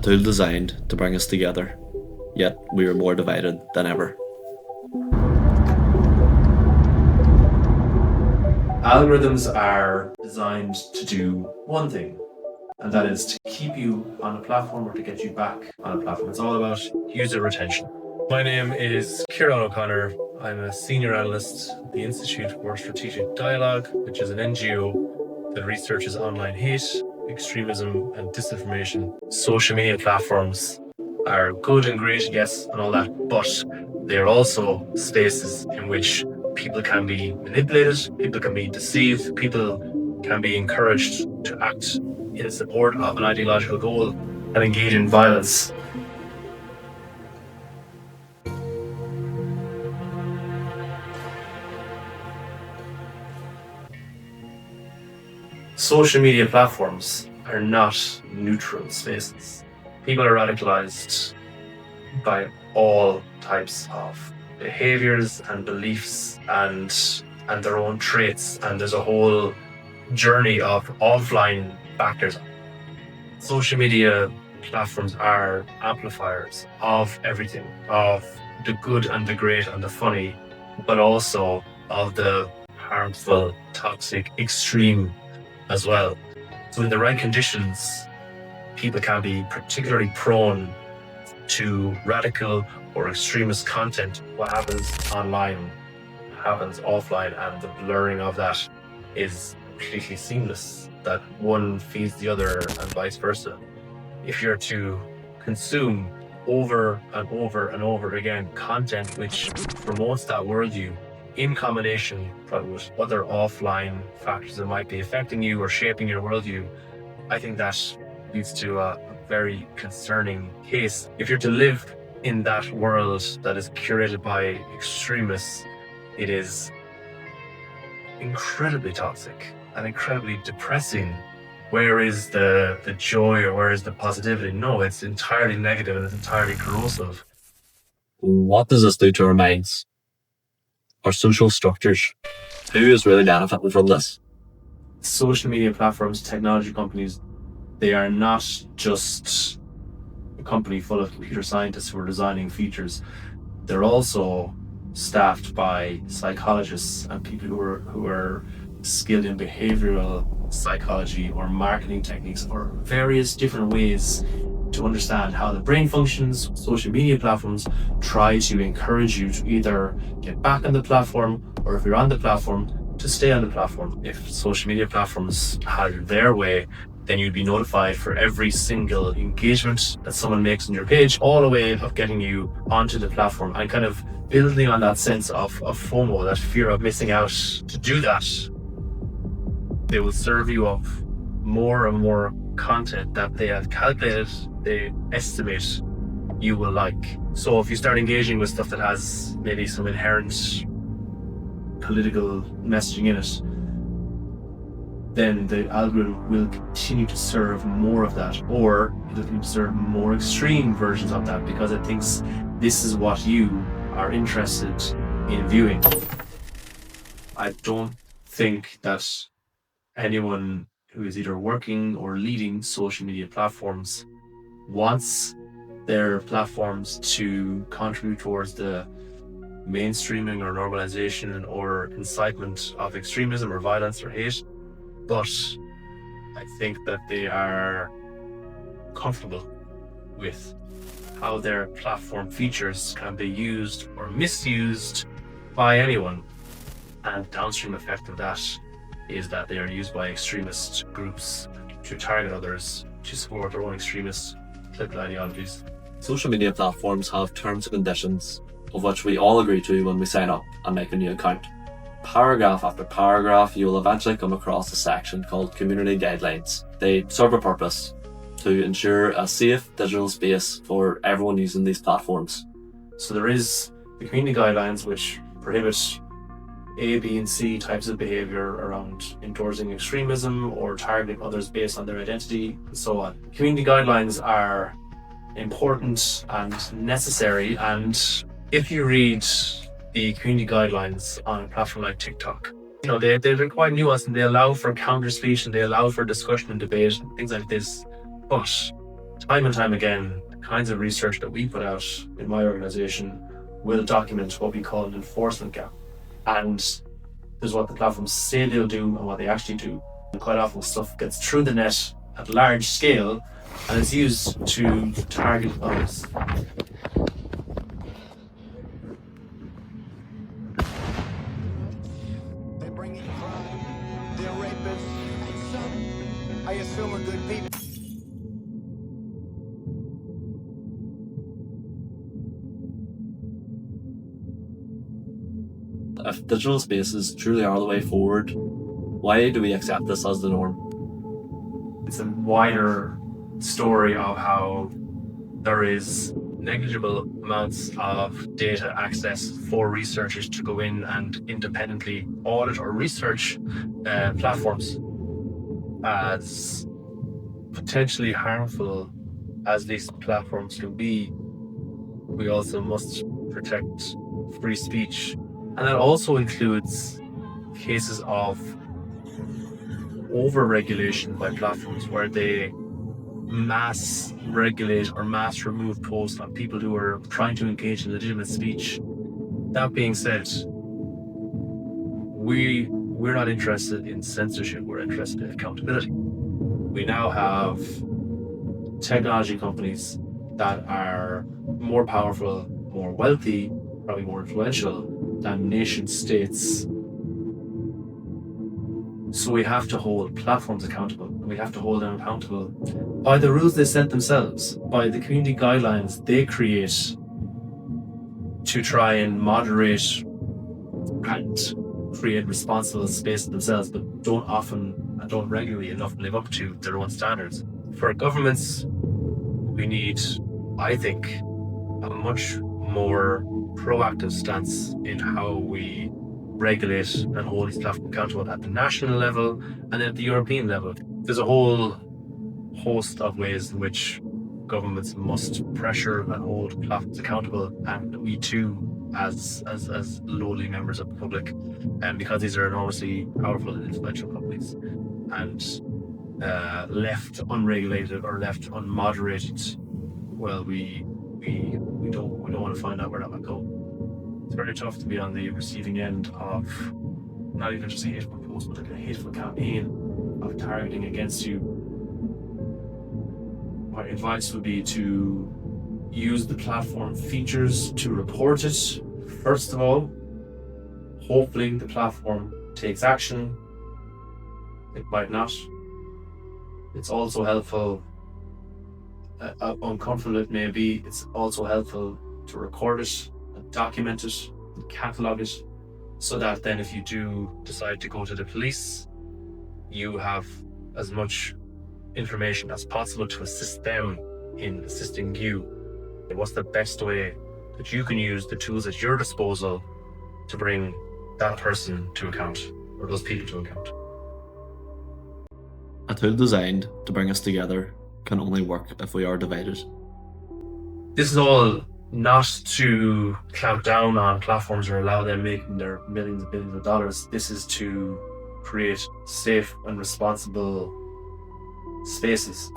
tool designed to bring us together, yet we are more divided than ever. Algorithms are designed to do one thing, and that is to keep you on a platform or to get you back on a platform. It's all about user retention. My name is Ciaran O'Connor. I'm a Senior Analyst at the Institute for Strategic Dialogue, which is an NGO that researches online hate, extremism and disinformation. Social media platforms are good and great, yes, and all that, but they're also spaces in which people can be manipulated, people can be deceived, people can be encouraged to act in support of an ideological goal and engage in violence. Social media platforms are not neutral spaces. People are radicalized by all types of behaviors and beliefs and their own traits, and there's a whole journey of offline factors. Social media platforms are amplifiers of everything, of the good and the great and the funny, but also of the harmful, toxic, extreme as well. So in the right conditions, people can be particularly prone to radical or extremist content. What happens online happens offline, and the blurring of that is completely seamless, that one feeds the other and vice versa. If you're to consume over and over and over again content which promotes that worldview in combination probably with other offline factors that might be affecting you or shaping your worldview, I think that leads to a very concerning case. If you're to live in that world that is curated by extremists, it is incredibly toxic and incredibly depressing. Where is the joy, or where is the positivity? No, it's entirely negative and it's entirely corrosive. What does this do to our minds? Our social structures? Who is really benefiting from this? Social media platforms, technology companies, they are not just a company full of computer scientists who are designing features. They're also staffed by psychologists and people who are skilled in behavioral psychology or marketing techniques or various different ways to understand how the brain functions. Social media platforms try to encourage you to either get back on the platform, or if you're on the platform, to stay on the platform. If social media platforms had their way, then you'd be notified for every single engagement that someone makes on your page, all the way of getting you onto the platform and kind of building on that sense of FOMO, that fear of missing out. To do that, they will serve you up more and more content that they have calculated, they estimate you will like. So if you start engaging with stuff that has maybe some inherent political messaging in it, then the algorithm will continue to serve more of that, or it'll continue to serve more extreme versions of that because it thinks this is what you are interested in viewing. I don't think that anyone who is either working or leading social media platforms wants their platforms to contribute towards the mainstreaming or normalization or incitement of extremism or violence or hate. But I think that they are comfortable with how their platform features can be used or misused by anyone. And downstream effect of that is that they are used by extremist groups to target others to support their own extremist political ideologies. Social media platforms have terms and conditions of which we all agree to when we sign up and make a new account. Paragraph after paragraph, you will eventually come across a section called Community Guidelines. They serve a purpose to ensure a safe digital space for everyone using these platforms. So there is the community guidelines which prohibit A, B, and C types of behavior around endorsing extremism or targeting others based on their identity, and so on. Community guidelines are important and necessary, and if you read the community guidelines on a platform like TikTok, they're quite nuanced and they allow for counter speech and they allow for discussion and debate and things like this. But time and time again, the kinds of research that we put out in my organization will document what we call an enforcement gap. And there's what the platforms say they'll do and what they actually do. And quite often stuff gets through the net at large scale and is used to target others. They bring in crime, they're rapists, and some, I assume, are good people. If digital spaces truly are the way forward, why do we accept this as the norm? It's a wider story of how there is negligible amounts of data access for researchers to go in and independently audit or research platforms. As potentially harmful as these platforms can be, we also must protect free speech. And that also includes cases of over-regulation by platforms where they mass regulate or mass remove posts on people who are trying to engage in legitimate speech. That being said, we're not interested in censorship, we're interested in accountability. We now have technology companies that are more powerful, more wealthy, probably more influential than nation states. So we have to hold platforms accountable. We have to hold them accountable by the rules they set themselves, by the community guidelines they create to try and moderate and create responsible space themselves, but don't regularly enough live up to their own standards. For governments, we need, I think, a much more proactive stance in how we regulate and hold these platforms accountable at the national level and at the European level. There's a whole host of ways in which governments must pressure and hold platforms accountable, and we too, as lowly members of the public, because these are enormously powerful and influential companies, and left unregulated or left unmoderated, well, we don't want to find out where that might go. It's very tough to be on the receiving end of not even just a hateful post, but like a hateful campaign of targeting against you. My advice would be to use the platform features to report it. First of all, hopefully the platform takes action. It might not. It's also helpful, uncomfortable it may be, it's also helpful to record it, and document it, and catalogue it, so that then if you do decide to go to the police, you have as much information as possible to assist them in assisting you. What's the best way that you can use the tools at your disposal to bring that person to account, or those people to account? A tool designed to bring us together can only work if we are divided. This is all not to clamp down on platforms or allow them making their millions and billions of dollars. This is to create safe and responsible spaces